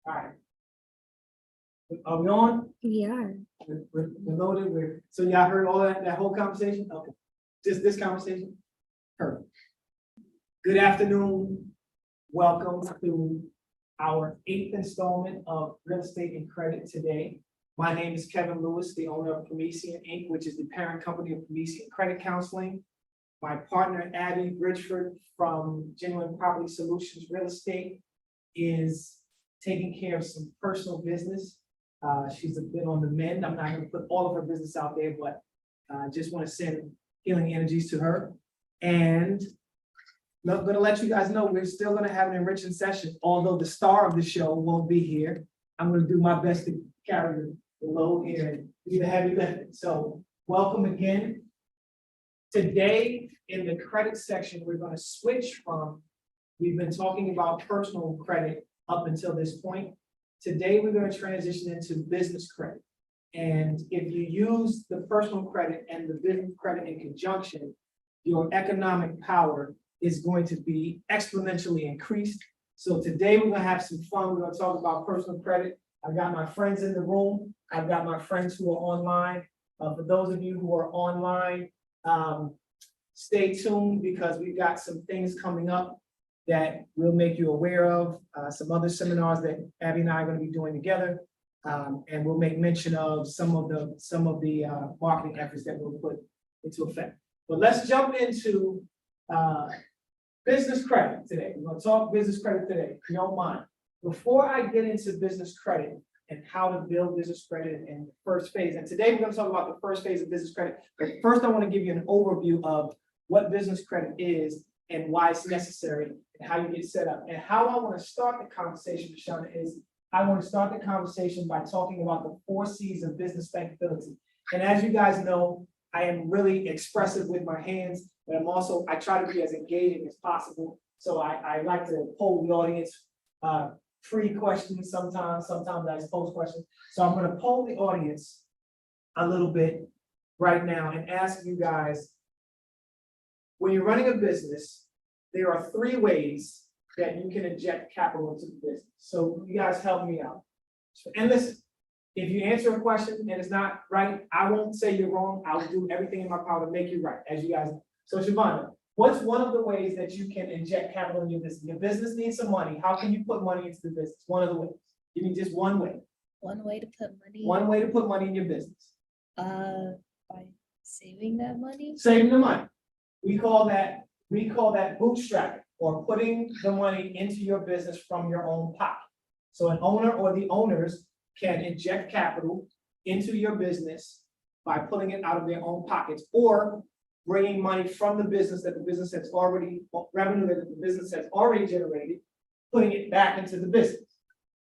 All right. Are we on? Yeah. We're loaded. So y'all heard all that whole conversation? Okay. Just this conversation? Perfect. Good afternoon. Welcome to our 8th installment of Real Estate and Credit today. My name is Kevin Lewis, the owner of Promethean Inc., which is the parent company of Promethean Credit Counseling. My partner, Abby Bridgeford from Genuine Property Solutions Real Estate, is taking care of some personal business. She's a bit on the mend. I'm not going to put all of her business out there, but just want to send healing energies to her. And I'm going to let you guys know we're still going to have an enriching session, although the star of the show won't be here. I'm going to do my best to carry the load here and do the heavy lifting. So welcome again. Today, in the credit section, we're going to switch from, we've been talking about personal credit up until this point. Today, we're going to transition into business credit. And if you use the personal credit and the business credit in conjunction, your economic power is going to be exponentially increased. So today, we're going to have some fun. We're going to talk about personal credit. I've got my friends in the room. I've got my friends who are online. For those of you who are online, stay tuned because we've got some things coming up that we'll make you aware of, some other seminars that Abby and I are going to be doing together, and we'll make mention of some of the marketing efforts that we'll put into effect. But let's jump into business credit today. We're going to talk business credit today, if you don't mind. Before I get into business credit and how to build business credit in the first phase, and today we're going to talk about the first phase of business credit. But first, I want to give you an overview of what business credit is and why it's necessary and how you get set up. And how I want to start the conversation, Shauna, is I want to start the conversation by talking about the 4 C's of business bankability. And as you guys know, I am really expressive with my hands, but I try to be as engaging as possible. So I like to poll the audience, free questions sometimes I pose questions. So I'm going to poll the audience a little bit right now and ask you guys, when you're running a business, there are 3 ways that you can inject capital into the business. So you guys help me out. And listen, if you answer a question and it's not right, I won't say you're wrong. I'll do everything in my power to make you right, as you guys know. So Shavonda, what's one of the ways that you can inject capital in your business? Your business needs some money. How can you put money into the business? One of the ways. Give me just one way. One way to put money. One way to put money in your business. By saving that money. Saving the money. We call that bootstrapping, or putting the money into your business from your own pocket. So an owner or the owners can inject capital into your business by pulling it out of their own pockets, or bringing money from the business that the business has already, revenue that the business has already generated, putting it back into the business.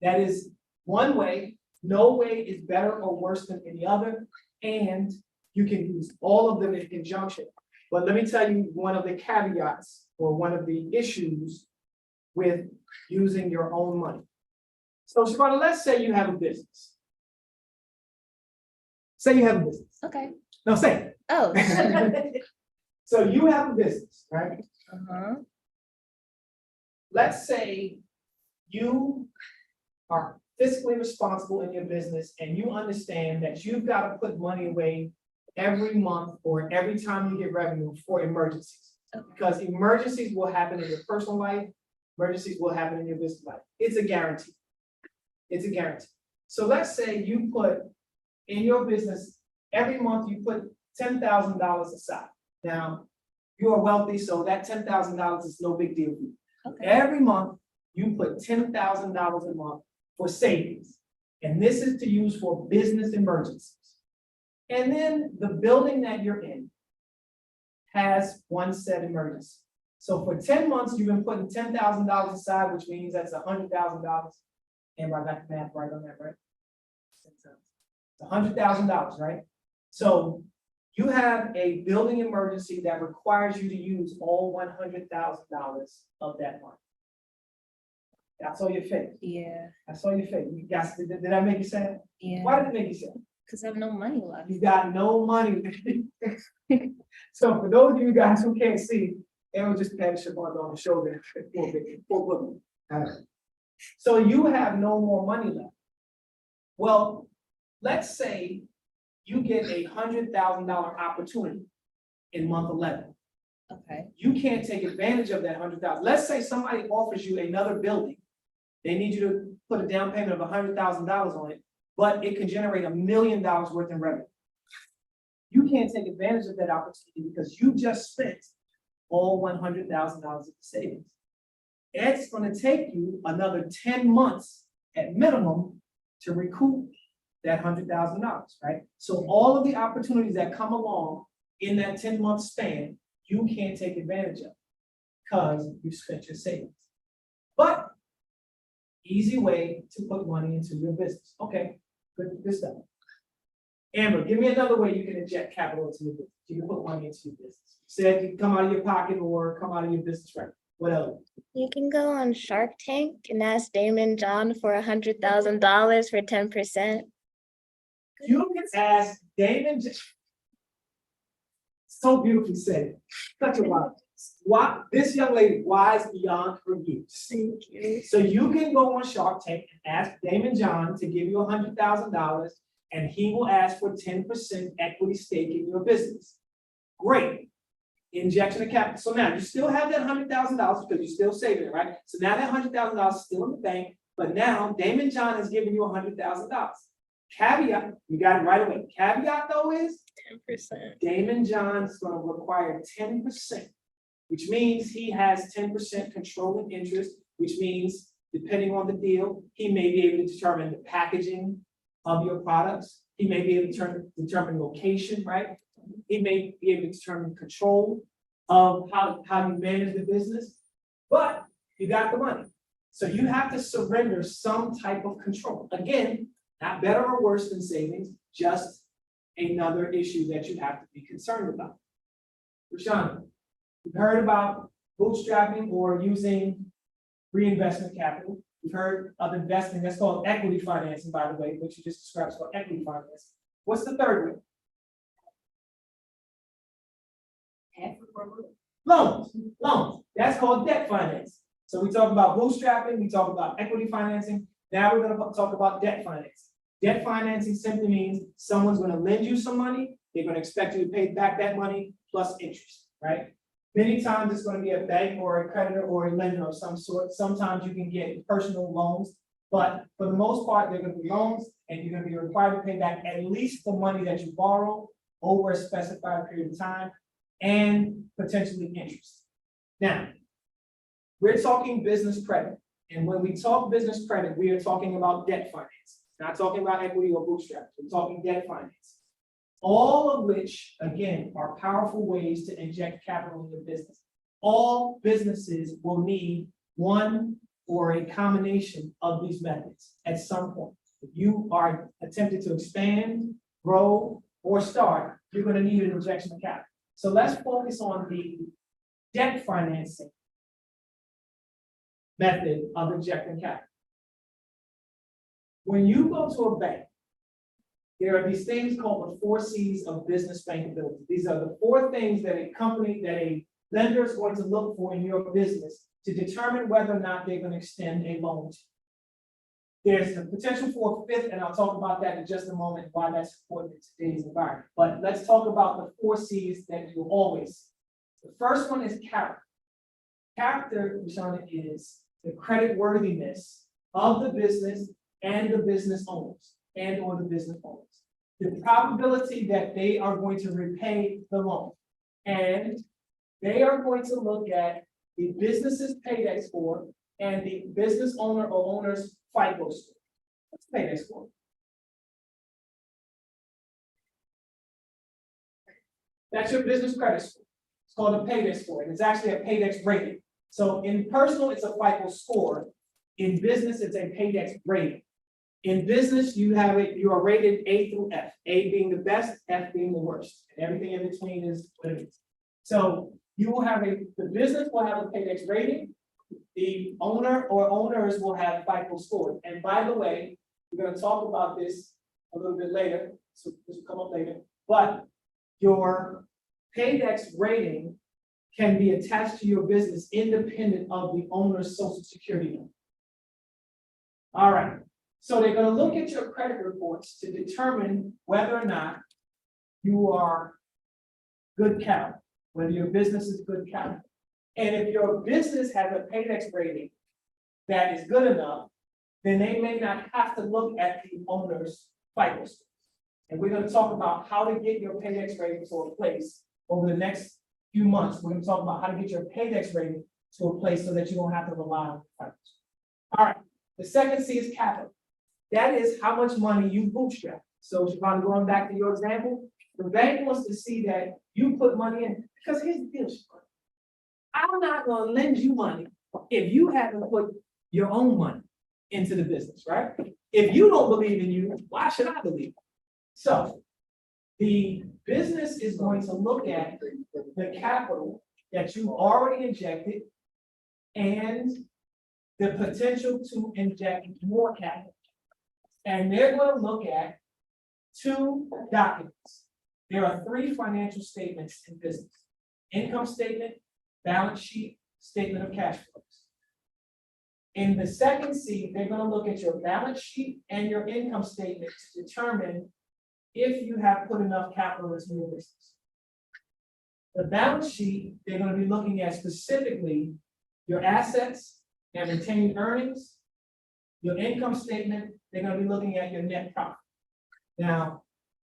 That is one way. No way is better or worse than any other, and you can use all of them in conjunction. But let me tell you one of the caveats or one of the issues with using your own money. So Shavonda, let's say you have a business. Say you have a business. Okay. No, say it. Oh. So you have a business, right? Uh-huh. Let's say you are fiscally responsible in your business and you understand that you've got to put money away every month or every time you get revenue for emergencies. Okay. Because emergencies will happen in your personal life, emergencies will happen in your business life. It's a guarantee. It's a guarantee. So let's say you put in your business, every month you put $10,000 aside. Now, you are wealthy, so that $10,000 is no big deal for you. Okay. Every month, you put $10,000 a month for savings. And this is to use for business emergencies. And then the building that you're in has one said emergency. So for 10 months, you've been putting $10,000 aside, which means that's $100,000. And I got the math right on that, right? It's $100,000, right? So you have a building emergency that requires you to use all $100,000 of that money. I saw your face. Yeah. I saw your face. You guys, did that make you sad? Yeah. Why did it make you sad? Because I have no money left. You got no money. So for those of you guys who can't see, Aaron just patted Shavonda on the shoulder. So you have no more money left. Well, let's say you get $100,000 opportunity in month 11. Okay, You can't take advantage of that 100,000. Let's say somebody offers you another building. They need you to put a down payment of $100,000 on it, but it can generate $1 million worth in revenue. You can't take advantage of that opportunity because you just spent all $100,000 of the savings. It's gonna take you another 10 months at minimum to recoup that $100,000, right? So all of the opportunities that come along in that 10-month span, you can't take advantage of because you spent your savings. But easy way to put money into your business. Okay, good stuff. Amber, give me another way you can inject capital into your business. You can put money into your business. You said you come out of your pocket or come out of your business, right? What else? You can go on Shark Tank and ask Damon John for $100,000 for 10%. You can ask Damon. So beautifully said. Such a wise. Why this young lady wise beyond her years. Thank you. So you can go on Shark Tank and ask Damon John to give you $100,000, and he will ask for 10% equity stake in your business. Great. Injection of capital. So now you still have that $100,000 because you're still saving it, right? So now that $100,000 is still in the bank, but now Damon John is giving you $100,000. Caveat, you got it right away. Caveat though is 10%. Damon John is going to require 10%, which means he has 10% controlling interest, which means depending on the deal, he may be able to determine the packaging of your products. He may be able to determine location, right? He may be able to determine control of how you manage the business, but you got the money. So you have to surrender some type of control. Again, not better or worse than savings, just another issue that you have to be concerned about. Rashawn, you've heard about bootstrapping or using reinvestment capital. You've heard of investing, that's called equity financing, by the way, what you just described is called equity financing. What's the third one? Loans. That's called debt finance. So we talk about bootstrapping, we talk about equity financing. Now we're going to talk about debt financing. Debt financing simply means someone's going to lend you some money. They're going to expect you to pay back that money plus interest, right? Many times it's going to be a bank or a creditor or a lender of some sort. Sometimes you can get personal loans, but for the most part, they're going to be loans, and you're going to be required to pay back at least the money that you borrow over a specified period of time, and potentially interest. Now, we're talking business credit, and when we talk business credit, we are talking about debt finance. Not talking about equity or bootstrap. We're talking debt finance. All of which, again, are powerful ways to inject capital in your business. All businesses will need one or a combination of these methods at some point. If you are attempting to expand, grow, or start, you're going to need an injection of capital. So let's focus on the debt financing method of injecting capital. When you go to a bank, there are these things called the 4 C's of business bankability. These are the 4 things that a lender is going to look for in your business to determine whether or not they're going to extend a loan to you. There's the potential for a 5th, and I'll talk about that in just a moment, why that's important in today's environment. But let's talk about the 4 C's that you always see. The first one is character. Character, Rashawn, is the credit worthiness of the business and the business owners or the business owners. The probability that they are going to repay the loan. And they are going to look at the business's payday score and the business owner or owner's FICO score. What's payday score? That's your business credit score. It's called a payday score, and it's actually a paydex rating. So in personal, it's a FICO score. In business, it's a paydex rating. In business, you are rated A through F, A being the best, F being the worst, and everything in between is what it is. So you will have the business will have a paydex rating, the owner or owners will have FICO score. And by the way, we're going to talk about this a little bit later, so this will come up later, but your paydex rating can be attached to your business independent of the owner's social security number. All right, so they're gonna look at your credit reports to determine whether or not you are good capital, whether your business is good capital. And if your business has a Paydex rating that is good enough, then they may not have to look at the owner's FICO score. And we're gonna talk about how to get your Paydex rating to a place over the next few months. We're gonna talk about how to get your Paydex rating to a place so that you don't have to rely on FICO score. All right, the second C is capital. That is how much money you bootstrap. So Siobhan, going back to your example, the bank wants to see that you put money in, because here's the deal, Siobhan. I'm not gonna lend you money if you haven't put your own money into the business, right? If you don't believe in you, why should I believe? So the business is going to look at the capital that you already injected and the potential to inject more capital. And they're going to look at two documents. There are three financial statements in business: income statement, balance sheet, statement of cash flows. In the second C, they're going to look at your balance sheet and your income statement to determine if you have put enough capital into your business. The balance sheet, they're going to be looking at specifically your assets and retained earnings. Your income statement, they're going to be looking at your net profit. Now,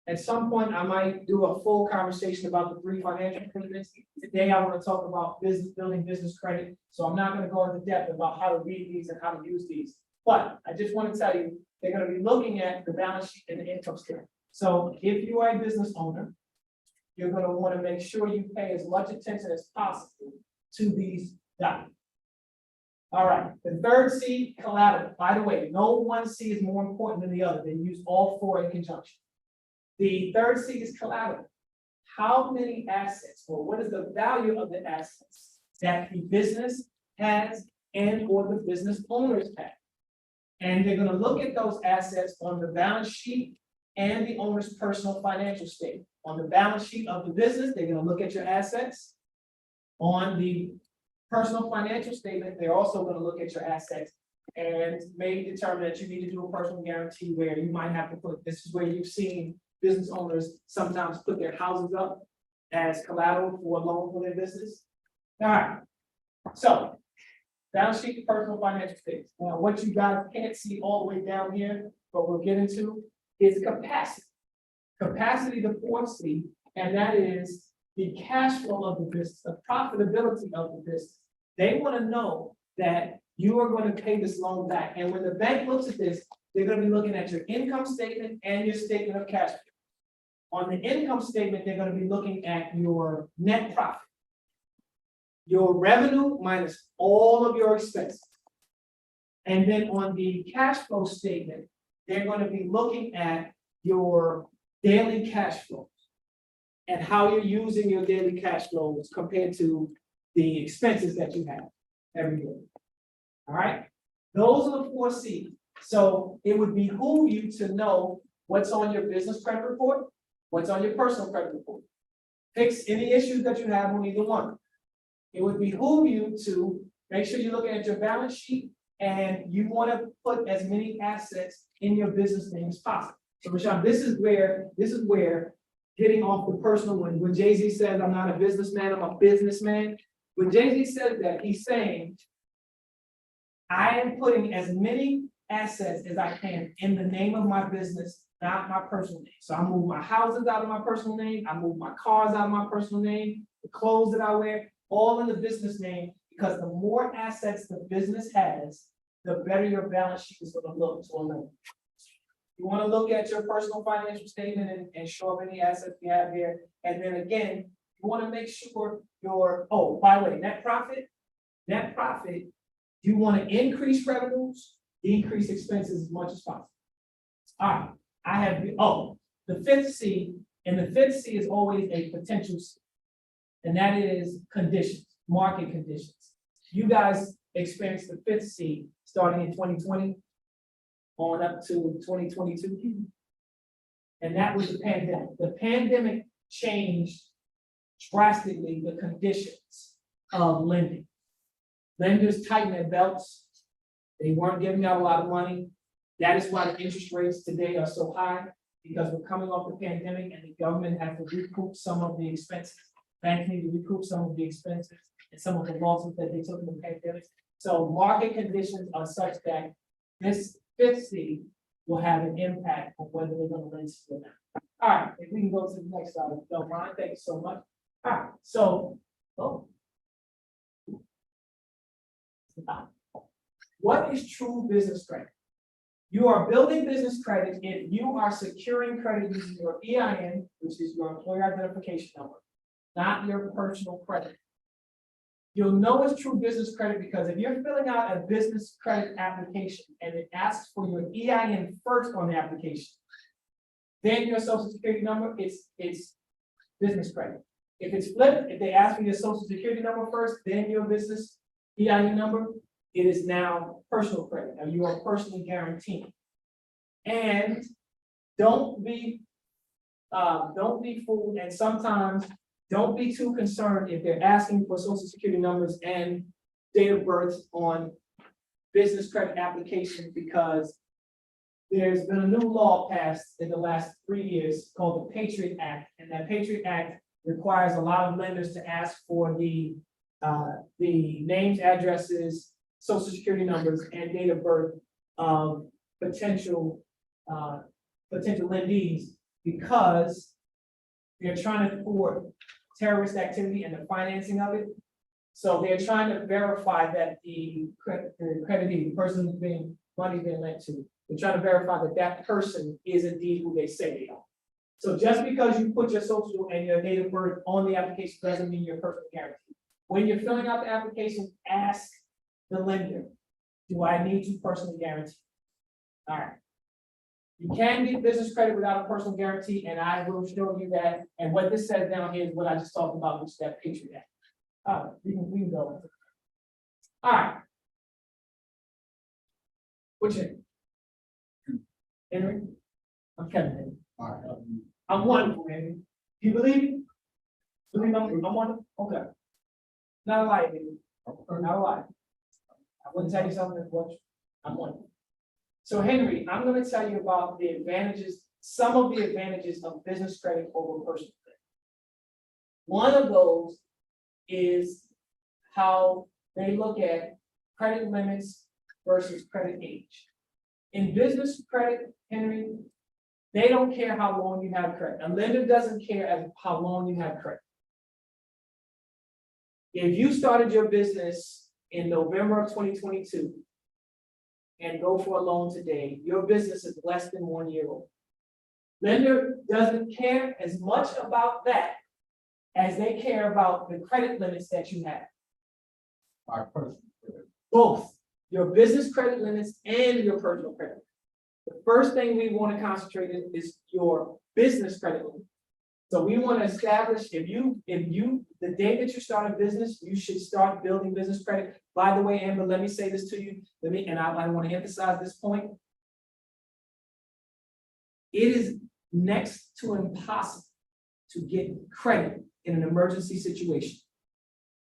at some point, I might do a full conversation about the three financial statements. Today, I want to talk about building business credit. So I'm not going to go into depth about how to read these and how to use these. But I just want to tell you, they're going to be looking at the balance sheet and the income statement. So if you are a business owner, you're going to want to make sure you pay as much attention as possible to these documents. All right, the third C, collateral. By the way, no one C is more important than the other. They use all four in conjunction. The third C is collateral. How many assets, or what is the value of the assets that the business has and or the business owners have? And they're going to look at those assets on the balance sheet and the owner's personal financial statement. On the balance sheet of the business, they're going to look at your assets. On the personal financial statement, they're also going to look at your assets and may determine that you need to do a personal guarantee where you might have to put, this is where you've seen business owners sometimes put their houses up as collateral for a loan for their business. All right, so balance sheet, personal financial statement. Now, what you guys can't see all the way down here, but we'll get into, is capacity. Capacity, the fourth C, and that is the cash flow of the business, the profitability of the business. They want to know that you are going to pay this loan back. And when the bank looks at this, they're going to be looking at your income statement and your statement of cash flow. On the income statement, they're going to be looking at your net profit, your revenue minus all of your expenses. And then on the cash flow statement, they're going to be looking at your daily cash flows and how you're using your daily cash flows compared to the expenses that you have every year. All right, those are the four C's. So it would behoove you to know what's on your business credit report, what's on your personal credit report. Fix any issues that you have on either one. It would behoove you to make sure you're looking at your balance sheet and you want to put as many assets in your business name as possible. So Rashawn, this is where getting off the personal when Jay-Z says, I'm not a businessman, I'm a businessman. When Jay-Z says that, he's saying, I am putting as many assets as I can in the name of my business, not my personal name. So I move my houses out of my personal name, I move my cars out of my personal name, the clothes that I wear, all in the business name, because the more assets the business has, the better your balance sheet is going to look to a loan. You want to look at your personal financial statement and show up any assets you have there. And then again, you want to make sure your, oh, by the way, net profit, you want to increase revenues, decrease expenses as much as possible. All right, I have, the fifth C, and the fifth C is always a potential C, and that is conditions, market conditions. You guys experienced the fifth C starting in 2020 on up to 2022. And that was the pandemic. The pandemic changed drastically the conditions of lending. Lenders tightened their belts. They weren't giving out a lot of money. That is why the interest rates today are so high, because we're coming off the pandemic and the government has to recoup some of the expenses. Banks need to recoup some of the expenses and some of the losses that they took in the pandemic. So market conditions are such that this fifth C will have an impact on whether they're gonna lend or not. All right, if we can go to the next slide, if you don't mind, thank you so much. All right, so, what is true business credit? You are building business credit if you are securing credit using your EIN, which is your employer identification number, not your personal credit. You'll know it's true business credit because if you're filling out a business credit application and it asks for your EIN first on the application, then your social security number, it's business credit. If it's flipped, if they ask for your social security number first, then your business EIN number, it is now personal credit. Now you are personally guaranteed. And don't be fooled, and sometimes don't be too concerned if they're asking for social security numbers and date of birth on business credit applications, because there's been a new law passed in the last 3 years called the Patriot Act, and that Patriot Act requires a lot of lenders to ask for the names, addresses, social security numbers, and date of birth of potential lendees, because they're trying to thwart terrorist activity and the financing of it. So they're trying to verify that the creditee, the person who's being money being lent to, they're trying to verify that that person is indeed who they say they are. So just because you put your social and your date of birth on the application doesn't mean you're personally guaranteed. When you're filling out the application, ask the lender, do I need to personally guarantee? All right. You can get business credit without a personal guarantee, and I will show you that. And what this says down here is what I just talked about, which is that Patriot Act. All right, we can go. All right. What's your name? Henry? I'm Kevin Henry. All right. I'm wonderful, Henry. Do you believe me? Believe I'm wonderful? Okay. Not a lie, baby. Not a lie. I wouldn't tell you something that's what I'm wonderful. So Henry, I'm going to tell you about the advantages, some of the advantages of business credit over personal credit. One of those is how they look at credit limits versus credit age. In business credit, Henry, they don't care how long you have credit. A lender doesn't care as how long you have credit. If you started your business in November of 2022 and go for a loan today, your business is less than 1 year old. Lender doesn't care as much about that as they care about the credit limits that you have. Our personal credit. Both your business credit limits and your personal credit. The first thing we want to concentrate on is your business credit limit. So we want to establish, if you, the day that you start a business, you should start building business credit. By the way, Amber, let me say this to you. I want to emphasize this point. It is next to impossible to get credit in an emergency situation,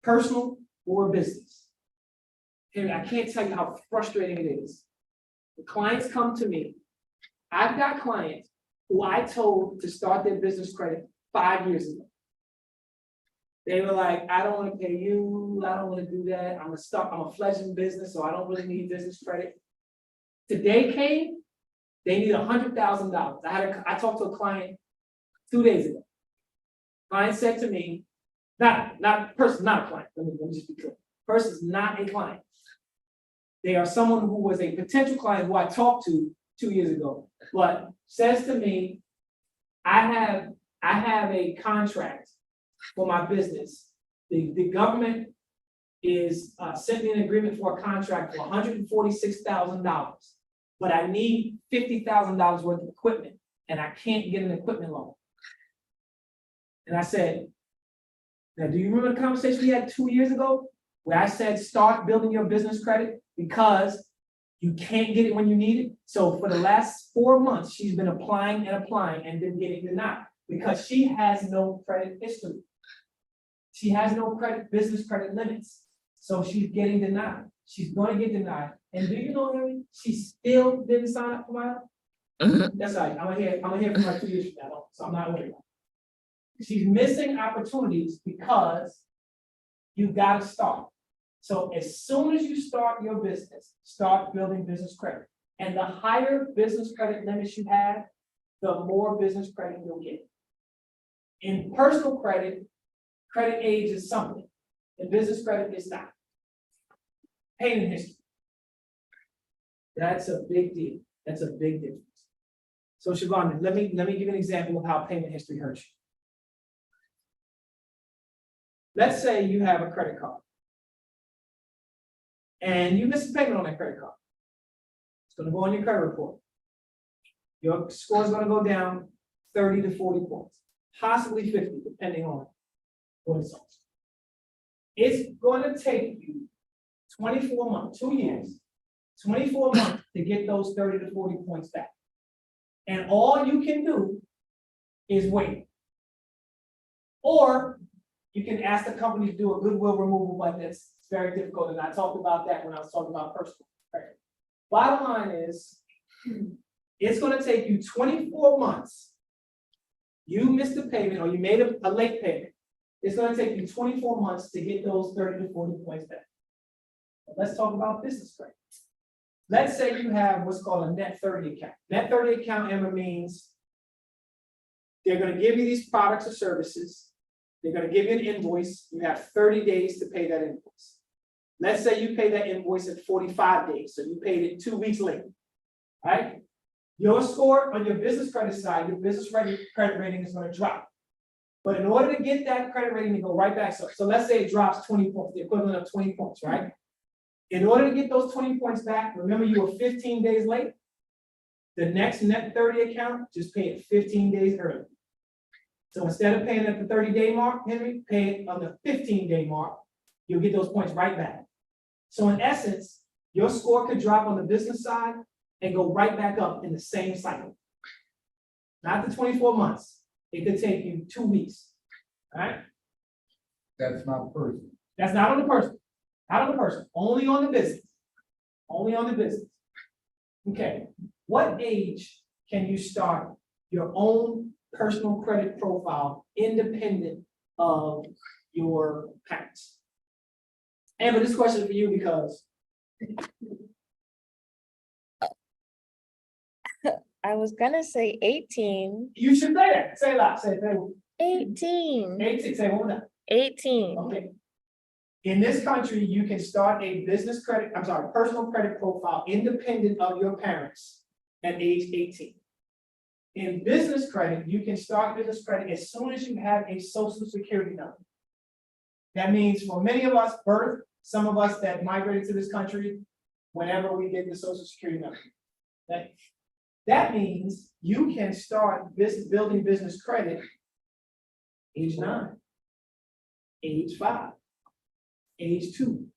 personal or business. And I can't tell you how frustrating it is. The clients come to me. I've got clients who I told to start their business credit 5 years ago. They were like, I don't want to pay you, I don't want to do that. I'm a fledgling business, so I don't really need business credit. Today came, they need $100,000. I talked to a client 2 days ago. Client said to me, not a client, let me just be clear. Person's not a client. They are someone who was a potential client who I talked to 2 years ago, but says to me, I have a contract for my business. The government is sent me an agreement for a contract for $146,000, but I need $50,000 worth of equipment, and I can't get an equipment loan. And I said, now, do you remember the conversation we had 2 years ago where I said, start building your business credit because you can't get it when you need it? So for the last 4 months, she's been applying and been getting denied because she has no credit history. She has no business credit limits. So she's getting denied. She's gonna get denied. And do you know, Henry, she still didn't sign up for my help? That's all right. I'm gonna hear from her 2 years from now, so I'm not worried about it. She's missing opportunities because you gotta start. So as soon as you start your business, start building business credit. And the higher business credit limits you have, the more business credit you'll get. In personal credit, credit age is something. In business credit, it's not. Payment history. That's a big deal. That's a big difference. So Siobhan, let me give you an example of how payment history hurts you. Let's say you have a credit card. And you miss a payment on that credit card. It's gonna go on your credit report. Your score is gonna go down 30 to 40 points, possibly 50, depending on what it's on. It's gonna take you 24 months, 2 years, 24 months to get those 30 to 40 points back. And all you can do is wait. Or you can ask the company to do a goodwill removal, but it's very difficult, and I talked about that when I was talking about personal credit. Bottom line is, it's gonna take you 24 months. You missed a payment or you made a late payment. It's gonna take you 24 months to get those 30 to 40 points back. Let's talk about business credit. Let's say you have what's called a net 30 account. Net 30 account, Emma, means they're gonna give you these products or services. They're gonna give you an invoice. You have 30 days to pay that invoice. Let's say you pay that invoice at 45 days, so you paid it 2 weeks late, right? Your score on your business credit side, your business credit rating is gonna drop. But in order to get that credit rating to go right back, so let's say it drops 20 points, the equivalent of 20 points, right? In order to get those 20 points back, remember you were 15 days late? The next net 30 account, just pay it 15 days early. So instead of paying at the 30-day mark, Henry, pay it on the 15-day mark, you'll get those points right back. So in essence, your score could drop on the business side and go right back up in the same cycle. Not the 24 months, it could take you 2 weeks, all right? That's not personal. That's not on the person, not on the person, only on the business, only on the business. Okay, what age can you start your own personal credit profile independent of your parents? Amber, this question is for you because I was gonna say 18. you should say that. Say it loud. Say it. 18. 18. Say it one more time. 18. Okay. In this country, you can start a personal credit profile independent of your parents at age 18. In business credit, you can start business credit as soon as you have a social security number. That means for many of us, birth, some of us that migrated to this country, whenever we get the social security number. That means you can start building business credit age 9, age 5, age 2.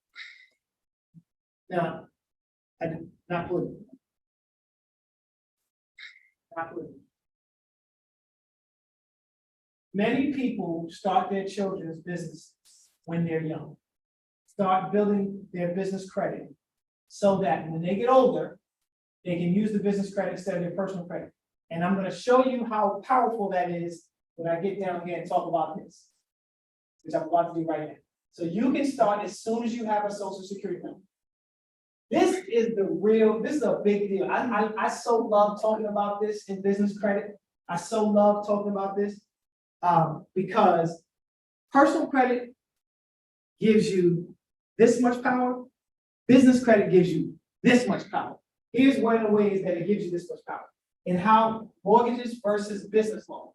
Now, I did not put it. Many people start their children's businesses when they're young. Start building their business credit so that when they get older, they can use the business credit instead of their personal credit. And I'm going to show you how powerful that is when I get down here and talk about this, which I'm about to do right now. So you can start as soon as you have a social security number. This is a big deal. I so love talking about this in business credit. I so love talking about this because personal credit gives you this much power. Business credit gives you this much power. Here's one of the ways that it gives you this much power and how mortgages versus business loan.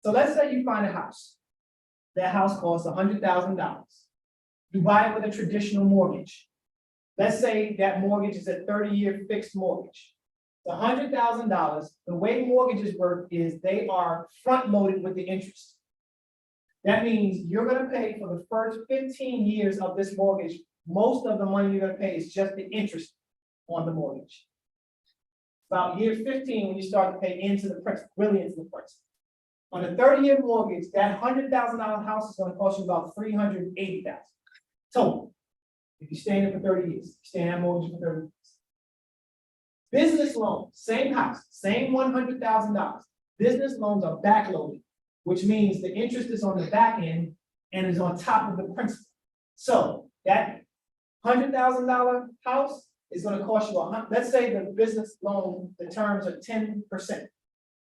So let's say you find a house. That house costs $100,000. You buy it with a traditional mortgage. Let's say that mortgage is a 30-year fixed mortgage. The $100,000, the way mortgages work is they are front-loaded with the interest. That means you're going to pay for the first 15 years of this mortgage. Most of the money you're going to pay is just the interest on the mortgage. About year 15, when you start to pay into the principal, really into the principal. On a 30-year mortgage, that $100,000 house is going to cost you about $380,000 total. If you stay in it for 30 years, you stay in that mortgage for 30 years. Business loans, same house, same $100,000. Business loans are backloaded, which means the interest is on the back end and is on top of the principal. So that $100,000 house is gonna cost you let's say the business loan, the terms are 10%.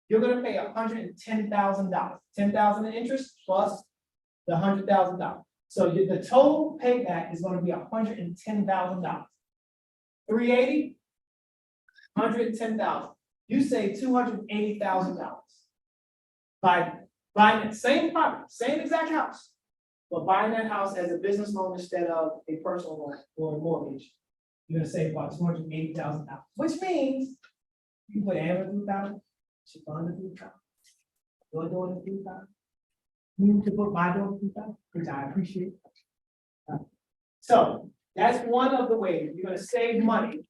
You're gonna pay $110,000, 10,000 in interest plus the $100,000. So the total payback is gonna be $110,000. 380, 110,000. You save $280,000 by buying that same property, same exact house, but buying that house as a business loan instead of a personal loan or a mortgage. You're gonna save about $280,000, which means you put Amazon down, Chiffon down, your door down. You to put my door down, which I appreciate. So that's one of the ways you're gonna save money.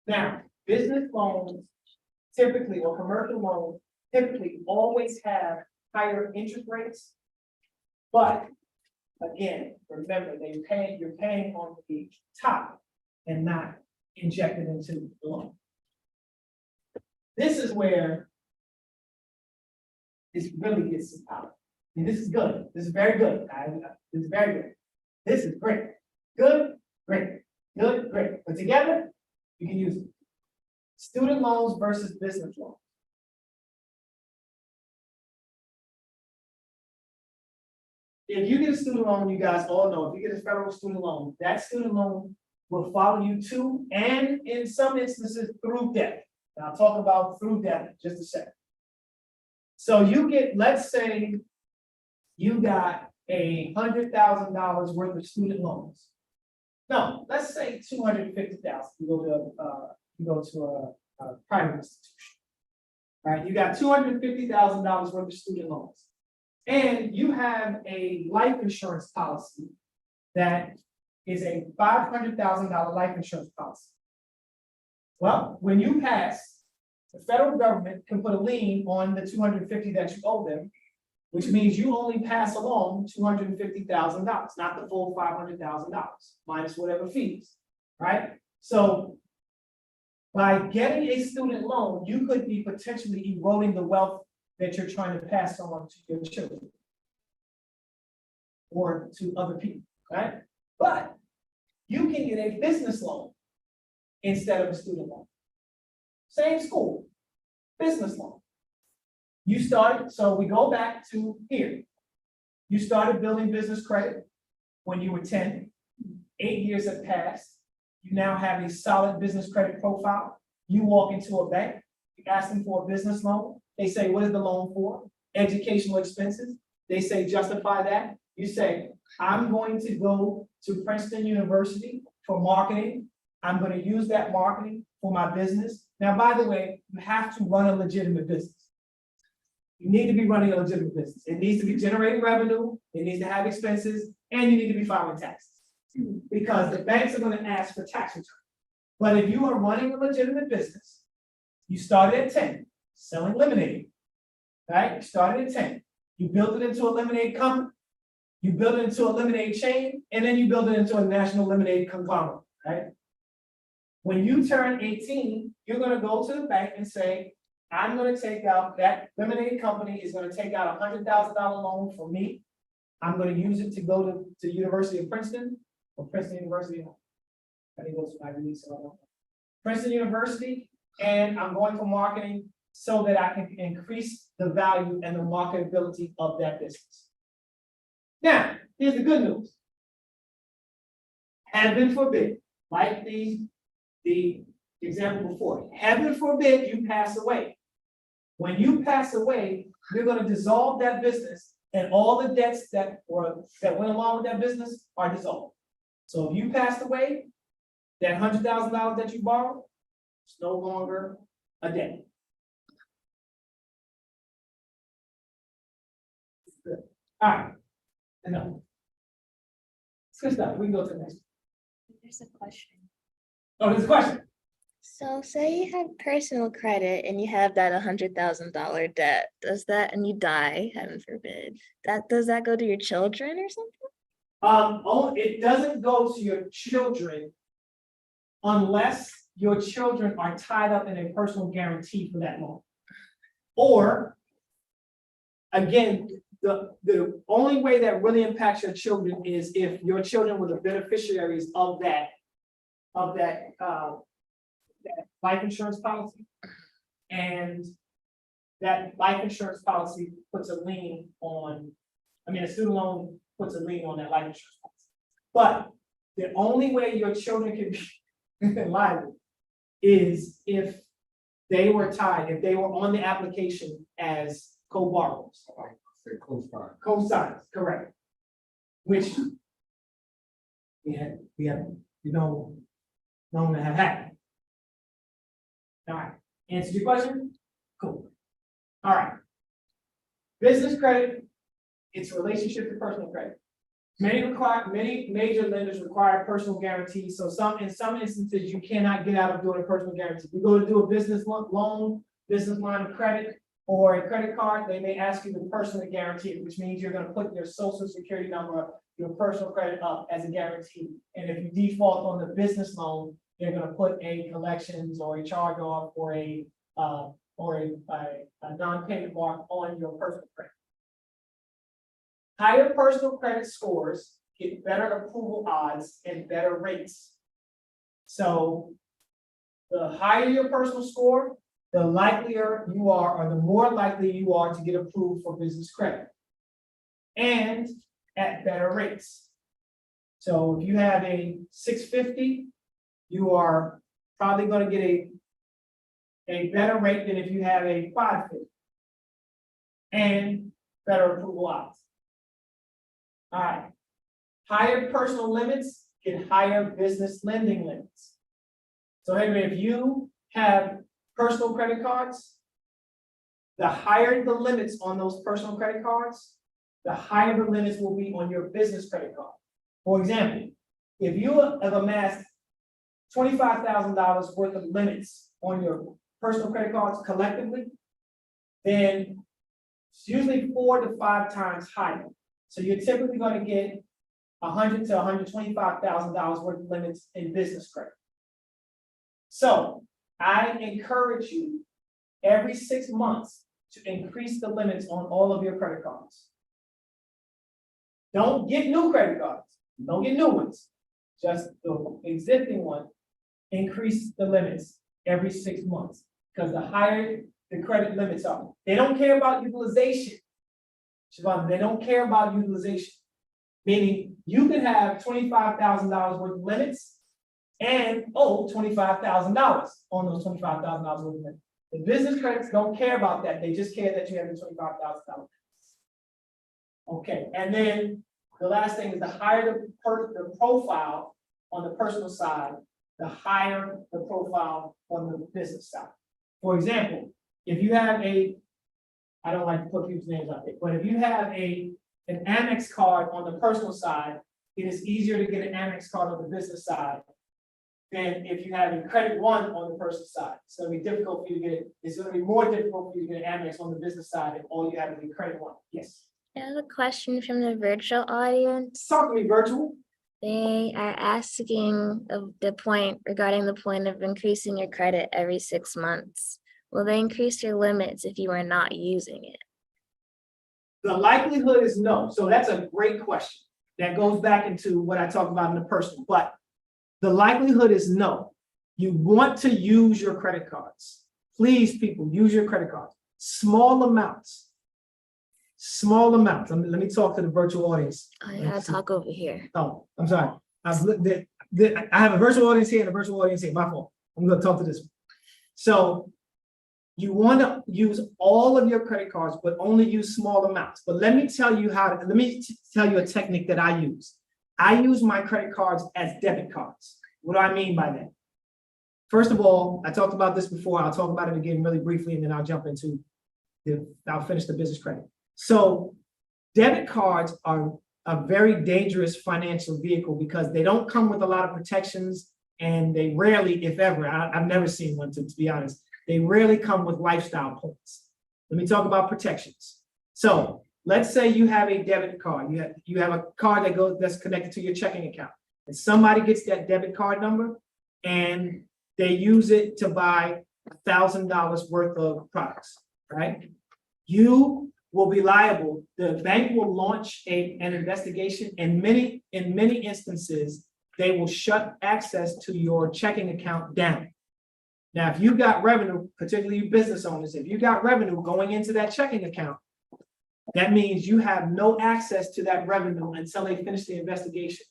Now, business loans typically, or commercial loans, typically always have higher interest rates. But again, remember, you're paying on the top and not injected into the loan. This is where this really gets some power. And this is good. This is very good. This is very good. This is great. Good, great, good, great. But together, you can use it. Student loans versus business loans. If you get a student loan, you guys all know, if you get a federal student loan, that student loan will follow you to, and in some instances, through debt. And I'll talk about through debt in just a second. So you get, let's say, you got $100,000 worth of student loans. No, let's say 250,000. You go to a private institution. Right, you got $250,000 worth of student loans. And you have a life insurance policy that is a $500,000 life insurance policy. Well, when you pass, the federal government can put a lien on the $250,000 that you owe them, which means you only pass along $250,000, not the full $500,000, minus whatever fees, right? So by getting a student loan, you could be potentially eroding the wealth that you're trying to pass on to your children or to other people, right? But you can get a business loan instead of a student loan. Same school, business loan. You started, so we go back to here. You started building business credit when you were 10. 8 years have passed. You now have a solid business credit profile. You walk into a bank, you ask them for a business loan. They say, what is the loan for? Educational expenses. They say, justify that. You say, I'm going to go to Princeton University for marketing. I'm going to use that marketing for my business. Now, by the way, you have to run a legitimate business. You need to be running a legitimate business. It needs to be generating revenue. It needs to have expenses, and you need to be filing taxes. Because the banks are going to ask for tax return. But if you are running a legitimate business, you started at 10, selling lemonade, right? You started at 10. You built it into a lemonade company, you built it into a lemonade chain, and then you build it into a national lemonade conglomerate, right? When you turn 18, you're going to go to the bank and say, I'm going to take out, that lemonade company is going to take out a $100,000 loan for me. I'm going to use it to go to the University of Princeton or Princeton University. I think those are my release. Princeton University, and I'm going for marketing so that I can increase the value and the marketability of that business. Now, here's the good news. Heaven forbid, like the example before, heaven forbid you pass away. When you pass away, you're going to dissolve that business, and all the debts that went along with that business are dissolved. So if you passed away, that $100,000 that you borrowed is no longer a debt. Good. All right. Enough. It's good stuff. We can go to the next. There's a question. Oh, there's a question. So say you have personal credit and you have that $100,000 debt, and you die, heaven forbid, does that go to your children or something? It doesn't go to your children unless your children are tied up in a personal guarantee for that loan. Or, again, the only way that really impacts your children is if your children were the beneficiaries of that life insurance policy. And that life insurance policy puts a lien on, a student loan puts a lien on that life insurance policy. But the only way your children can be liable is if they were tied, if they were on the application as co-borrowers. Say close by. Co-signs, correct. Which known to have happened. All right, answer your question? Cool. All right. Business credit, its relationship to personal credit. Many major lenders require personal guarantees, so in some instances, you cannot get out of doing a personal guarantee. You go to do a business loan, business line of credit, or a credit card, they may ask you to personally guarantee it, which means you're gonna put your social security number, your personal credit up as a guarantee. And if you default on the business loan, they're gonna put a collections or a charge off or a non-payment mark on your personal credit. Higher personal credit scores get better approval odds and better rates. So the higher your personal score, the likelier you are, or the more likely you are to get approved for business credit. And at better rates. So if you have a 650, you are probably going to get a better rate than if you have a 550. And better approval odds. All right. Higher personal limits get higher business lending limits. So Henry, if you have personal credit cards, the higher the limits on those personal credit cards, the higher the limits will be on your business credit card. For example, if you have amassed $25,000 worth of limits on your personal credit cards collectively, then it's usually 4 to 5 times higher. So you're typically going to get $100,000 to $125,000 worth of limits in business credit. So I encourage you every 6 months to increase the limits on all of your credit cards. Don't get new credit cards. Don't get new ones. Just the existing one. Increase the limits every 6 months because the higher the credit limits are. They don't care about utilization. Siobhan, they don't care about utilization. Meaning you can have $25,000 worth of limits and owe $25,000 on those $25,000 worth of limits. The business credits don't care about that. They just care that you have the $25,000. Okay, and then the last thing is the higher the profile on the personal side, the higher the profile on the business side. For example, if you have I don't like to put people's names out there, but if you have an Amex card on the personal side, it is easier to get an Amex card on the business side than if you have a Credit One on the personal side. It's going to be difficult for you to get it. It's going to be more difficult for you to get an Amex on the business side if all you have is a Credit One. Yes. I have a question from the virtual audience. Talk to me, virtual. They are asking of the point regarding the point of increasing your credit every 6 months. Will they increase your limits if you are not using it? The likelihood is no. So that's a great question. That goes back into what I talked about in the personal, but the likelihood is no. You want to use your credit cards. Please, people, use your credit cards. Small amounts. Small amounts. Let me talk to the virtual audience. I gotta talk over here. Oh, I'm sorry. I have a virtual audience here and a virtual audience here. My fault. I'm going to talk to this one. So you want to use all of your credit cards, but only use small amounts. But let me tell you a technique that I use. I use my credit cards as debit cards. What do I mean by that? First of all, I talked about this before. I'll talk about it again really briefly, and then I'll jump into I'll finish the business credit. So debit cards are a very dangerous financial vehicle because they don't come with a lot of protections, and they rarely, if ever, I've never seen one to be honest, they rarely come with lifestyle points. Let me talk about protections. So let's say you have a debit card, you have a card that's connected to your checking account. And somebody gets that debit card number and they use it to buy $1,000 worth of products, right? You will be liable. The bank will launch an investigation. In many instances, they will shut access to your checking account down. Now, if you got revenue, particularly you business owners, if you got revenue going into that checking account, that means you have no access to that revenue until they finish the investigation.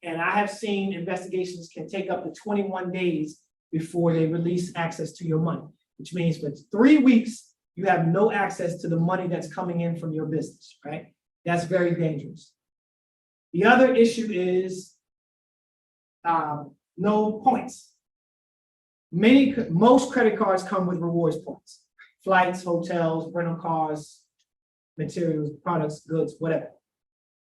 And I have seen investigations can take up to 21 days before they release access to your money, which means for 3 weeks, you have no access to the money that's coming in from your business, right? That's very dangerous. The other issue is no points. Most credit cards come with rewards points, flights, hotels, rental cars, materials, products, goods, whatever.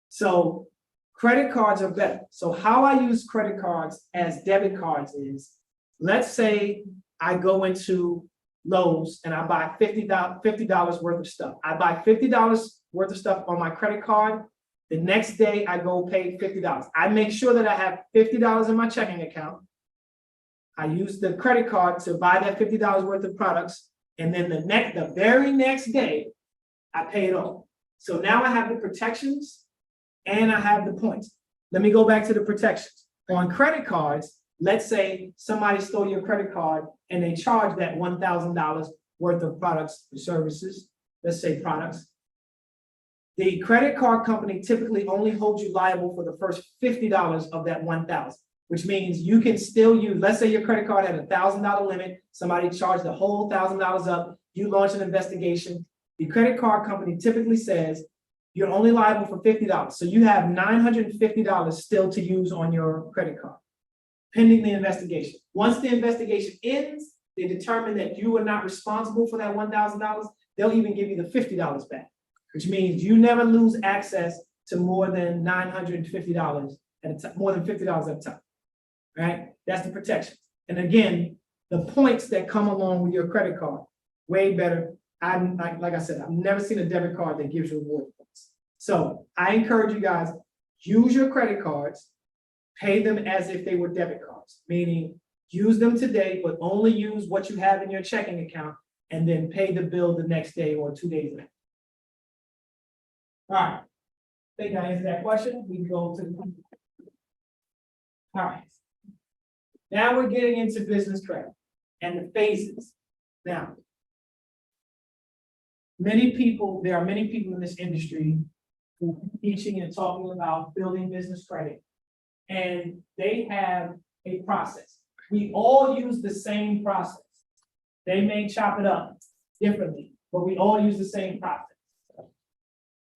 So credit cards are better. So how I use credit cards as debit cards is, let's say I go into Lowe's and I buy $50 worth of stuff. I buy $50 worth of stuff on my credit card. The next day I go pay $50. I make sure that I have $50 in my checking account. I use the credit card to buy that $50 worth of products. And then the very next day, I pay it off. So now I have the protections and I have the points. Let me go back to the protections. On credit cards, let's say somebody stole your credit card and they charge that $1,000 worth of products or services, let's say products. The credit card company typically only holds you liable for the first $50 of that $1,000, which means you can still use, let's say your credit card had a $1,000 limit, somebody charged the whole $1,000 up, you launch an investigation. The credit card company typically says you're only liable for $50. So you have $950 still to use on your credit card, pending the investigation. Once the investigation ends, they determine that you are not responsible for that $1,000, they'll even give you the $50 back, which means you never lose access to more than $950 at a time, more than $50 at a time, right? That's the protection. And again, the points that come along with your credit card, way better. Like I said, I've never seen a debit card that gives you reward points. So I encourage you guys, use your credit cards, pay them as if they were debit cards, meaning use them today, but only use what you have in your checking account and then pay the bill the next day or 2 days later. All right. I think I answered that question. We can go to. All right. Now we're getting into business credit and the phases. Now, there are many people in this industry who are teaching and talking about building business credit, and they have a process. We all use the same process. They may chop it up differently, but we all use the same process.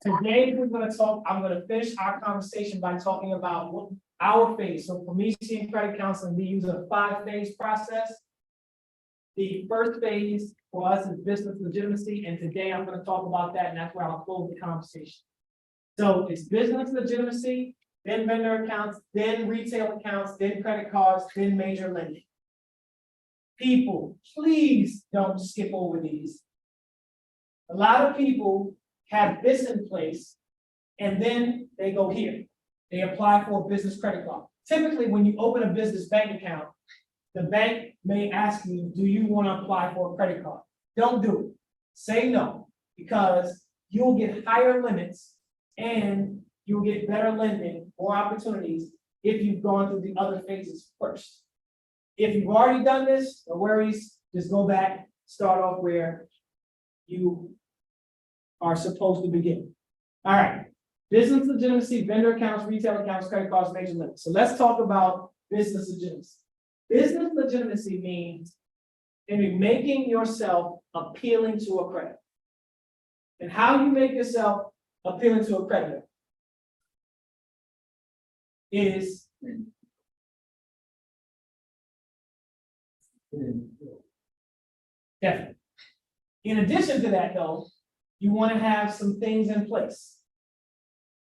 Today, I'm going to finish our conversation by talking about our phase. So for me, seeing credit counseling, we use a 5-phase process. The first phase for us is business legitimacy, and today I'm going to talk about that, and that's where I'll close the conversation. So it's business legitimacy, then vendor accounts, then retail accounts, then credit cards, then major lending. People, please don't skip over these. A lot of people have this in place, and then they go here. They apply for a business credit card. Typically, when you open a business bank account, the bank may ask you, do you want to apply for a credit card? Don't do it. Say no, because you'll get higher limits and you'll get better lending or opportunities if you've gone through the other phases first. If you've already done this, no worries, just go back, start off where you are supposed to begin. All right, business legitimacy, vendor accounts, retail accounts, credit cards, major limits. So let's talk about business legitimacy. Business legitimacy means making yourself appealing to a creditor. And how you make yourself appealing to a creditor is definitely. In addition to that, though, you want to have some things in place.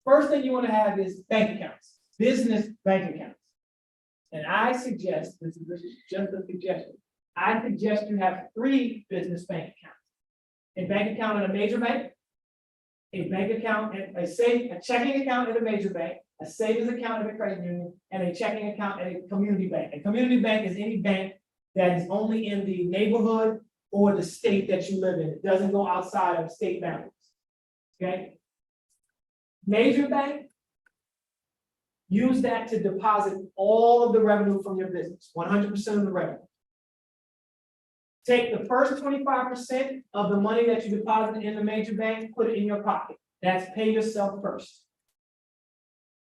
First thing you want to have is bank accounts, business bank accounts. And I suggest, this is just a suggestion, I suggest you have 3 business bank accounts. A bank account at a major bank, a bank account, and a checking account at a major bank, a savings account at a credit union, and a checking account at a community bank. A community bank is any bank that is only in the neighborhood or the state that you live in. It doesn't go outside of state boundaries. Okay? Major bank, use that to deposit all of the revenue from your business, 100% of the revenue. Take the first 25% of the money that you deposited in the major bank, put it in your pocket. That's pay yourself first.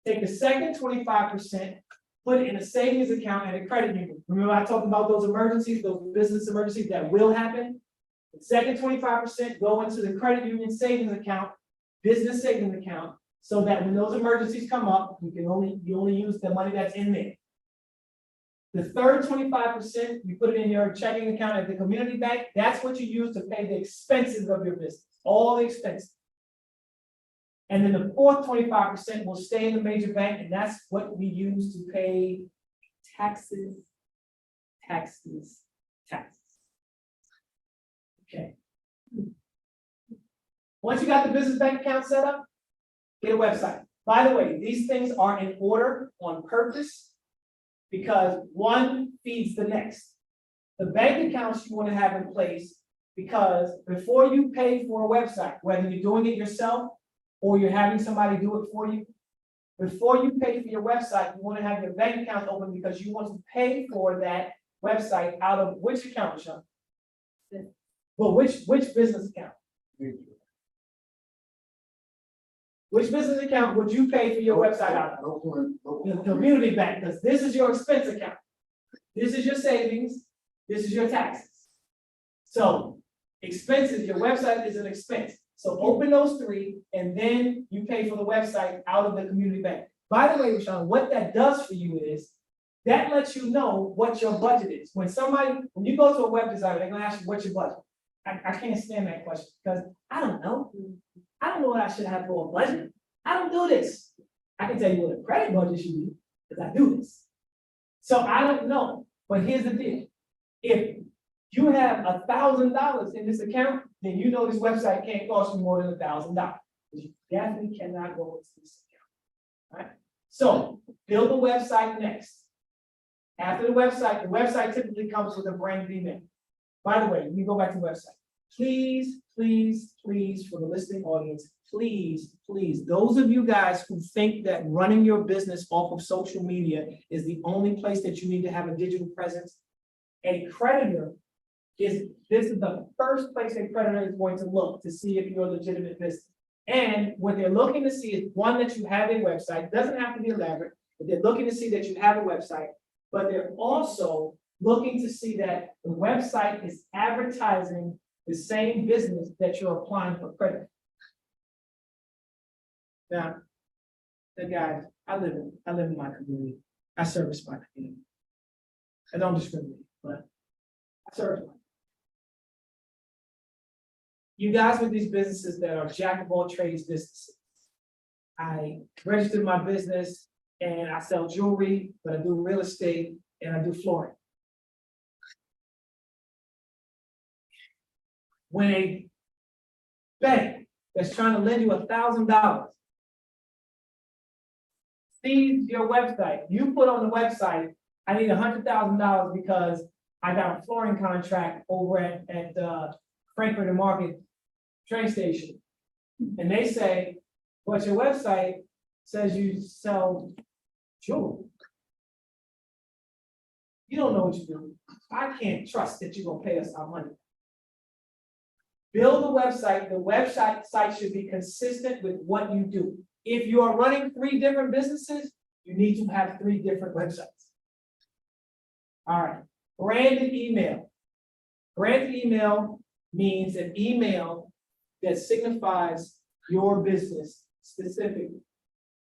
Take the second 25%, put it in a savings account at a credit union. Remember I talked about those emergencies, those business emergencies that will happen? The second 25% go into the credit union savings account, business savings account, so that when those emergencies come up, you only use the money that's in there. The third 25%, you put it in your checking account at the community bank. That's what you use to pay the expenses of your business, all the expenses. And then the fourth 25% will stay in the major bank, and that's what we use to pay taxes, taxes, taxes. Okay. Once you got the business bank account set up, get a website. By the way, these things are in order on purpose because one feeds the next. The bank accounts you want to have in place because before you pay for a website, whether you're doing it yourself or you're having somebody do it for you, before you pay for your website, you want to have your bank account open because you want to pay for that website out of which account, Sean? Well, which business account? Which business account would you pay for your website out of? The community bank, because this is your expense account. This is your savings, this is your taxes. So expenses, your website is an expense. So open those three and then you pay for the website out of the community bank. By the way, Rashawn, what that does for you is that lets you know what your budget is. When you go to a web designer, they're gonna ask you what's your budget. I can't stand that question because I don't know. I don't know what I should have for a budget. I don't do this. I can tell you what a credit budget should be because I do this. So I don't know, but here's the deal. If you have $1,000 in this account, then you know this website can't cost you more than $1,000. You definitely cannot go into this account. All right? So build a website next. After the website typically comes with a branded email. By the way, let me go back to the website. Please, please, please, for the listening audience, please, please, those of you guys who think that running your business off of social media is the only place that you need to have a digital presence, a creditor this is the first place a creditor is going to look to see if you're a legitimate business. And what they're looking to see is one, that you have a website. It doesn't have to be elaborate, but they're looking to see that you have a website, but they're also looking to see that the website is advertising the same business that you're applying for credit. Now, the guys, I live in my community. I service my community. I don't discriminate, but I service my. You guys with these businesses that are jack of all trades businesses. I registered my business and I sell jewelry, but I do real estate and I do flooring. When a bank that's trying to lend you $1,000 sees your website, you put on the website, I need $100,000 because I got a flooring contract over at Frankfurt and Market train station. And they say, but your website says you sell jewelry. You don't know what you do. I can't trust that you're gonna pay us our money. Build a website. The website should be consistent with what you do. If you are running 3 different businesses, you need to have 3 different websites. All right, branded email. Branded email means an email that signifies your business specifically.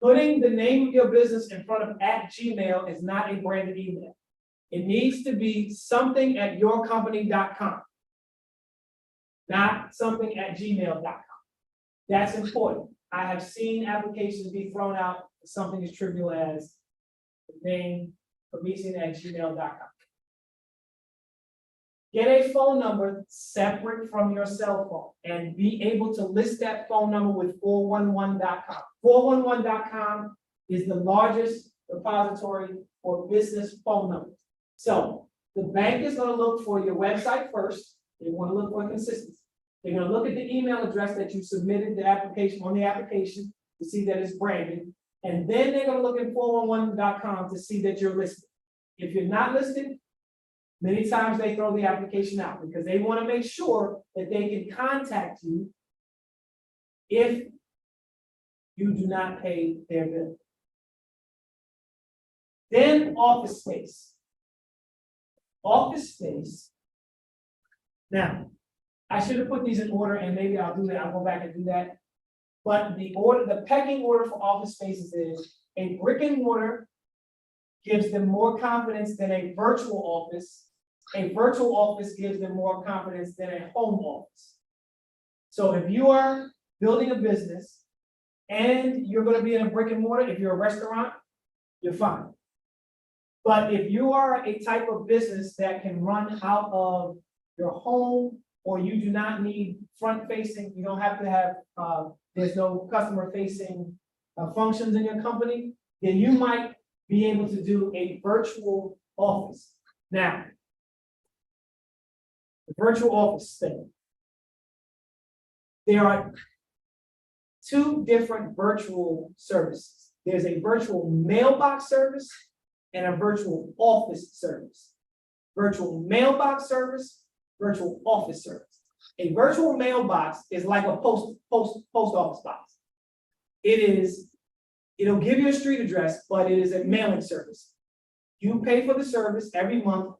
Putting the name of your business in front of @Gmail is not a branded email. It needs to be something at yourcompany.com, not something at gmail.com. That's important. I have seen applications be thrown out for something as trivial as the name Parmesan@gmail.com. get a phone number separate from your cell phone and be able to list that phone number with 411.com. 411.com is the largest repository for business phone numbers. So the bank is gonna look for your website first. They wanna look for consistency. They're gonna look at the email address that you submitted the application, on the application, to see that it's branded. And then they're gonna look at 411.com to see that you're listed. If you're not listed, many times they throw the application out because they wanna make sure that they can contact you if you do not pay their bill. Then office space. Office space. Now, I should have put these in order and maybe I'll do that, I'll go back and do that. But the order, the pecking order for office spaces is a brick and mortar gives them more confidence than a virtual office. A virtual office gives them more confidence than a home office. So if you are building a business and you're gonna be in a brick and mortar, if you're a restaurant, you're fine. But if you are a type of business that can run out of your home, or you do not need front facing, you don't have to have, there's no customer facing functions in your company, then you might be able to do a virtual office. Now, the virtual office thing. There are two different virtual services. There's a virtual mailbox service and a virtual office service. Virtual mailbox service, virtual office service. A virtual mailbox is like a post office box. It'll give you a street address, but it is a mailing service. You pay for the service every month.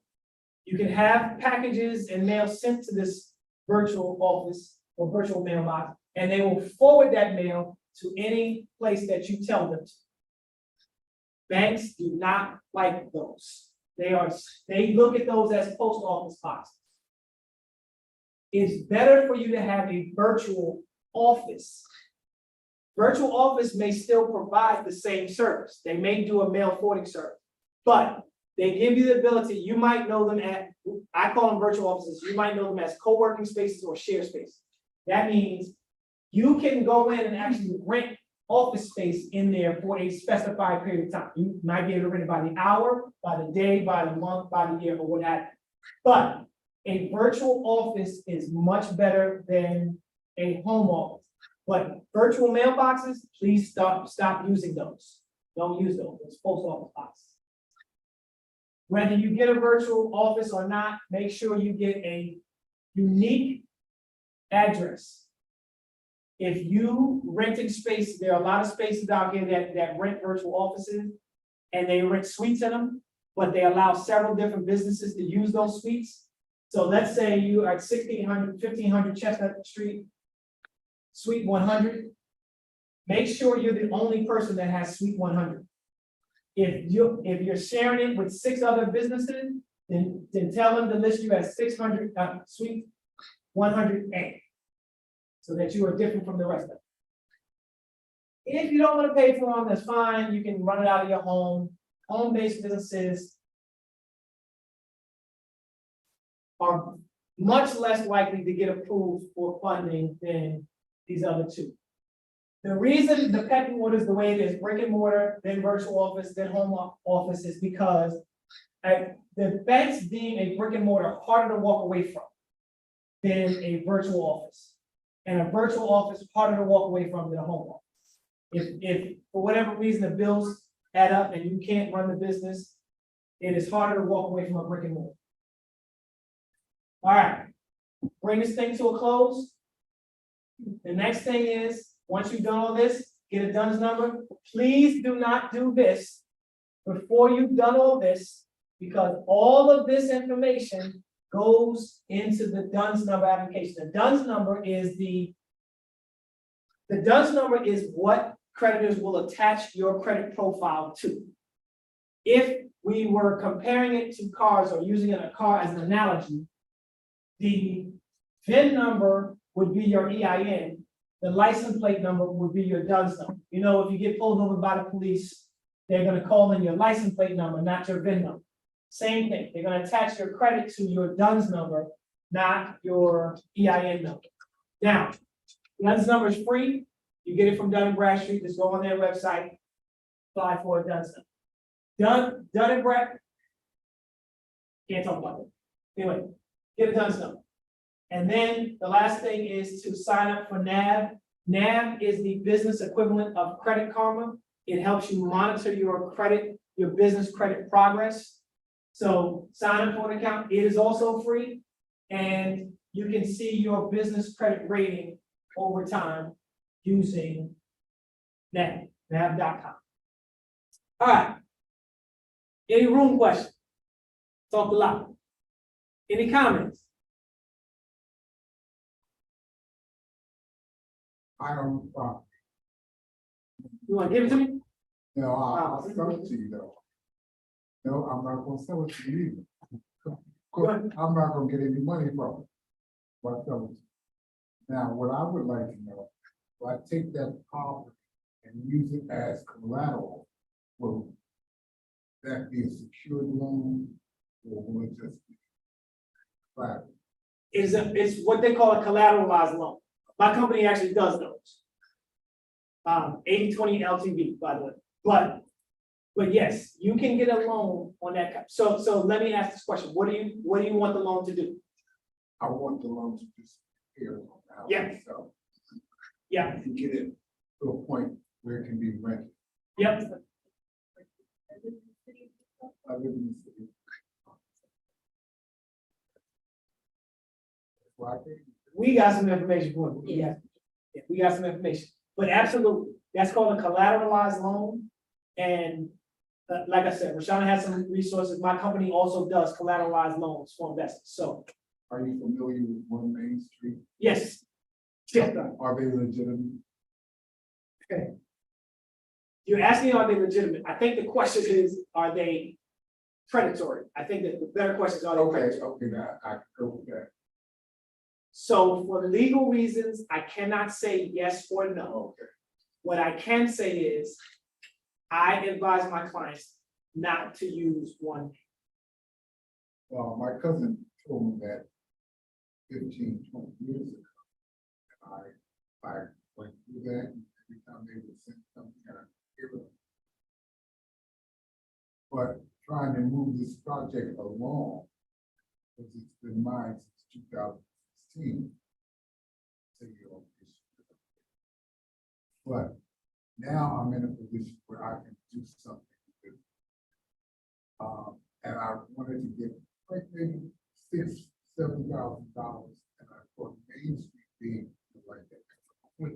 You can have packages and mail sent to this virtual office or virtual mailbox, and they will forward that mail to any place that you tell them to. Banks do not like those. They look at those as post office boxes. It's better for you to have a virtual office. Virtual office may still provide the same service. They may do a mail forwarding service, but they give you the ability, you might know them at, I call them virtual offices, you might know them as co-working spaces or share spaces. That means you can go in and actually rent office space in there for a specified period of time. You might be able to rent it by the hour, by the day, by the month, by the year, or what have you. But a virtual office is much better than a home office. But virtual mailboxes, please stop using those. Don't use those, it's post office boxes. Whether you get a virtual office or not, make sure you get a unique address. If you renting space, there are a lot of spaces out here that rent virtual offices, and they rent suites in them, but they allow several different businesses to use those suites. So let's say you are at 1500 Chestnut Street, Suite 100. Make sure you're the only person that has Suite 100. If you're sharing it with 6 other businesses, then tell them to list you as 600 Suite 100A. So that you are different from the rest of them. If you don't want to pay for them, that's fine. You can run it out of your home. Home-based businesses are much less likely to get approved for funding than these other two. The reason the pecking order is the way it is, brick and mortar, then virtual office, then home office, is because the banks being a brick and mortar harder to walk away from than a virtual office. And a virtual office harder to walk away from than a home office. If for whatever reason the bills add up and you can't run the business, it is harder to walk away from a brick and mortar. All right, bring this thing to a close. The next thing is, once you've done all this, get a DUNS number. Please do not do this before you've done all this, because all of this information goes into the DUNS number application. The DUNS number is what creditors will attach your credit profile to. If we were comparing it to cars or using a car as an analogy, the VIN number would be your EIN. The license plate number would be your DUNS number. You know, if you get pulled over by the police, they're gonna call in your license plate number, not your VIN number. Same thing, they're gonna attach your credit to your DUNS number, not your EIN number. Now, DUNS number is free, you get it from Dun and Bradstreet, just go on their website, apply for a DUNS number. Dun and Brad. Can't talk about it. Anyway, get a DUNS number. And then the last thing is to sign up for NAV. NAV is the business equivalent of Credit Karma. It helps you monitor your credit, your business credit progress. So sign up for an account. It is also free. And you can see your business credit rating over time using NAV, nav.com. All right. Any room questions? Talk a lot. Any comments? I don't, You want to give it to me? no, I'll sell it to you though. No, I'm not gonna sell it to you either. Go ahead. I'm not gonna get any money from it. But I'll sell it to you. Now, what I would like to know, if I take that property and use it as collateral, will that be a secured loan or will it just be collateral? It's what they call a collateralized loan. My company actually does those. 80/20 LTV, by the way, but yes, you can get a loan on that. So let me ask this question, what do you want the loan to do? I want the loan to disappear. Yeah. So Yeah, and get it to a point where it can be rented. yep, I live in the city. Well, I think we got some information for you. Yeah, we got some information, but absolutely, that's called a collateralized loan. And like I said, Rashana has some resources. My company also does collateralized loans for investors. So are you familiar with One Main Street? yes. Yeah. Are they legitimate? You're asking, are they legitimate? I think the question is, are they predatory? I think that the better question is, are they Okay, predatory? okay, now I can go with that. So for legal reasons, I cannot say yes or no. Okay, What I can say is, I advise my clients not to use one. well, my cousin told me that 15, 20 years ago. And I went through that, and every time they would send something, I give it. But trying to move this project along, because it's been mine since 2016. But now I'm in a position where I can do something with it. And I wanted to get like maybe $6,000-7,000, and I thought Main Street being like that quick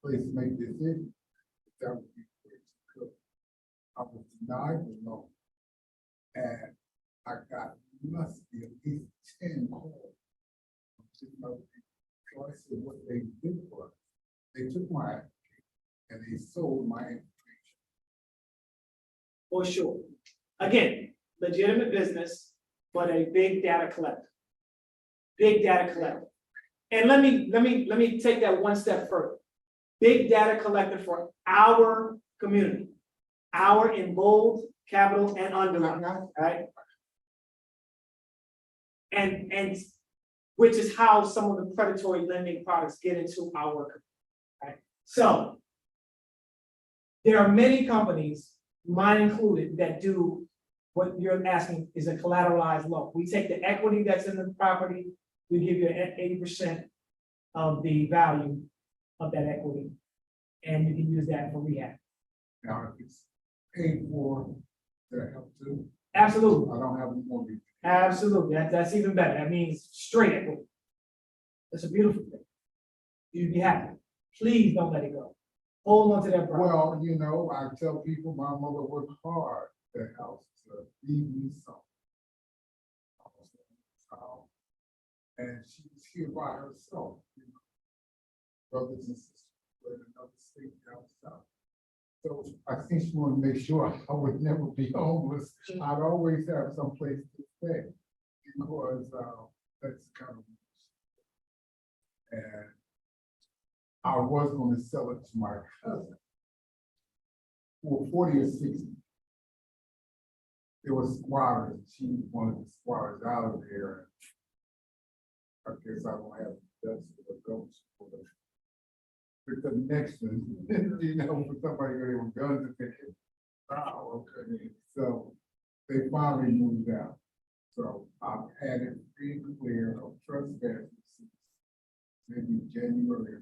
place to make decisions, that would be great. Good. I was denied the loan, and I got must be at least 10 calls. So I said, what they did was, they took my application and they sold my information. For sure. Again, legitimate business, but a big data collector. Big data collector. And let me take that one step further. Big data collector for our community. Our in bold, capital, and underline, right? And which is how some of the predatory lending products get into our community, right? So there are many companies, mine included, that do what you're asking is a collateralized loan. We take the equity that's in the property, we give you 80% of the value of that equity, and you can use that for rehab. Now, if it's paid for, that help too. Absolutely, I don't have a mortgage. absolutely, that's even better, that means straight equity. That's a beautiful thing. You'd be happy, please don't let it go, hold on to that property. Well, you know, I tell people my mother worked hard at the house to leave me some. And she was here by herself, you know, brothers and sisters, in another state down south. So I think she wanted to make sure I would never be homeless. I'd always have some place to stay because that's kind of. And I was going to sell it to my cousin for 40 or 60. it was squatters, she wanted the squatters out of there. I guess I don't have that's the ghost for the connection, you know, for somebody with guns and thinking, wow, okay, so they finally moved out. So I've had it free and clear of trespassing since maybe January.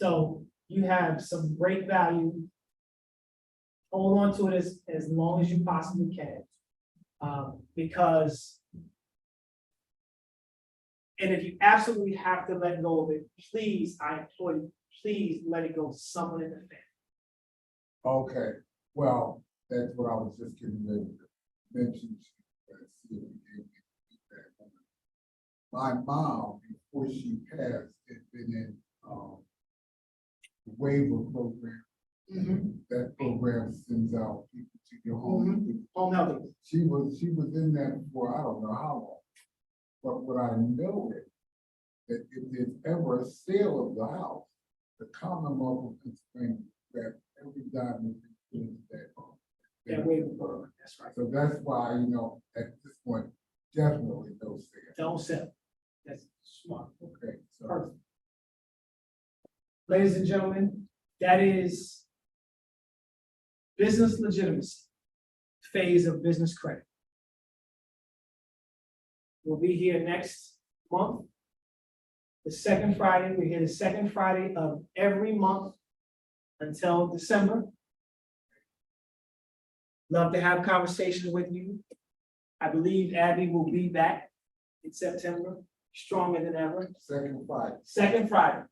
So you have some great value. Hold on to it as long as you possibly can. Because. And if you absolutely have to let go of it, please, I implore you, please let it go to someone in the family. Okay, well, that's what I was just getting ready to mention. See if we can get that on. My mom, before she passed, had been in, the waiver program. That program sends out people to your home. Oh, no, She was in that for, I don't know how long. But what I know is that if there's ever a sale of the house, the Commonwealth of Pennsylvania, that every dime is that. that waiver program, that's right. So that's why, you know, at this point, definitely no sale. Don't sell. That's smart. Okay, so Perfect. Ladies and gentlemen, that is business legitimacy phase of business credit. We'll be here next month. The second Friday, we're here the second Friday of every month until December. Love to have conversations with you. I believe Abby will be back in September, stronger than ever. second Friday. Second Friday,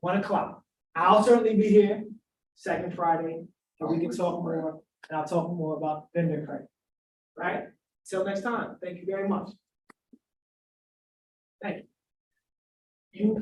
1 o'clock. I'll certainly be here, second Friday, and we can talk more, and I'll talk more about vendor credit. Right? Till next time, thank you very much. Thank you. You